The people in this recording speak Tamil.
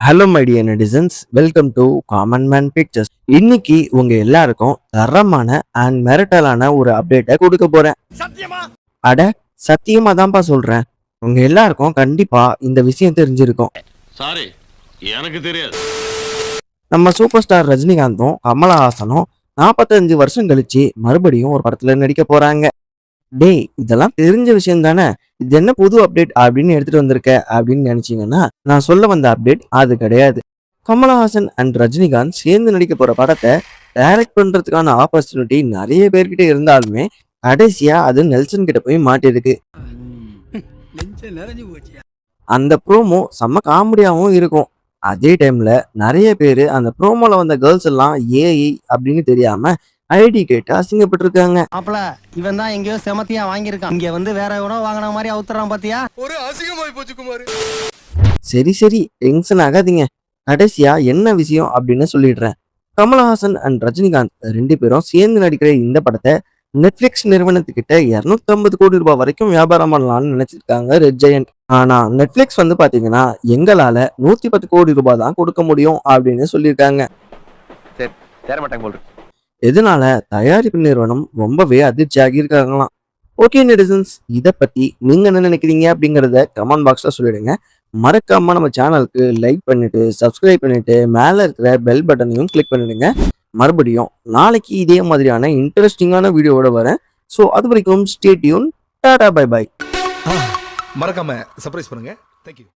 Hello my dear netizens, welcome to common man pictures. இன்னைக்கு உங்க எல்லாருக்கும் தரமான அண்ட் மெரட்டலான ஒரு அப்டேட்டை கொடுக்க போறேன். அட சத்தியமா தான்ப்பா சொல்றேன். உங்க எல்லாருக்கும் கண்டிப்பா இந்த விஷயம் தெரிஞ்சிருக்கும். சாரி, எனக்கு தெரியாது. நம்ம சூப்பர் ஸ்டார் ரஜினிகாந்தும் கமலஹாசனும் 45 வருஷம் கழிச்சு மறுபடியும் ஒரு படத்துல நடிக்க போறாங்க. டேய், இதெல்லாம் தெரிஞ்ச விஷயம் தானே, இது என்ன புது அப்டேட் அப்படின்னு எடுத்துட்டு வந்திருக்க அப்படின்னு நினைச்சீங்கன்னா, நான் சொல்ல வந்த அப்டேட் அது கிடையாது. கமலஹாசன் அண்ட் ரஜினிகாந்த் சேர்ந்து நடிக்க போற படத்தை டைரக்ட் பண்றதுக்கான ஆப்பர்ச்சுனிட்டி நிறைய பேர்கிட்ட இருந்தாலுமே கடைசியா அது நெல்சன் கிட்ட போய் மாட்டிருக்கு. அந்த ப்ரோமோ செம்ம காமெடியாவும் இருக்கும். அதே டைம்ல நிறைய பேரு அந்த ப்ரோமோல வந்த கேர்ள்ஸ் எல்லாம் ஏஐ அப்படின்னு தெரியாம ஐடி கேட்டு அசிங்கப்பட்டிருக்காங்க. மாப்பிள இவன் தான் எங்கேயோ செமத்தியா வாங்கியிருக்கான். இங்க வந்து வேற எவனோ வாங்கின மாதிரி அவுத்துறான் பாத்தியா? ஒரு அசிங்கமாய் போச்சு குமார். சரி டென்ஷன் ஆகாதீங்க. கடைசியா என்ன விஷயம் அப்படின்னு சொல்லிடுறேன். கமலஹாசன் அண்ட் ரஜினிகாந்த் ரெண்டு பேரும் சேர்ந்து நடிக்கிற இந்த படத்தை நெட்ஃபிளிக்ஸ் நிறுவனத்துக்கிட்ட 250 கோடி ரூபாய் வரைக்கும் வியாபாரம் பண்ணலாம்னு நினைச்சிருக்காங்க ரெட் ஜெயண்ட். ஆனா நெட்ஃபிளிக்ஸ் வந்து பாத்தீங்கன்னா எங்களால 110 கோடி ரூபாய் தான் கொடுக்க முடியும் அப்படின்னு சொல்லியிருக்காங்க. இதனால தயாரிப்பு நிறுவனம் ரொம்பவே அதிர்ச்சியாகி இருக்காங்களாம். ஓகே நெட்டிசன்ஸ், இதை பத்தி நீங்க என்ன நினைக்கிறீங்க அப்படிங்கறத கமெண்ட் பாக்ஸ்ல சொல்லிடுங்க. மறக்காம நம்ம சேனலுக்கு லைக் பண்ணிட்டு சப்ஸ்கிரைப் பண்ணிட்டு மேல இருக்கிற பெல் பட்டனையும் கிளிக் பண்ணிடுங்க. மறுபடியும் நாளைக்கு இதே மாதிரியான இன்ட்ரெஸ்டிங்கான வீடியோவோட வரேன். ஸோ அது வரைக்கும் stay tune. Tata bye bye. மறக்காம சர்ப்ரைஸ் பண்ணுங்க. தேங்க்யூ.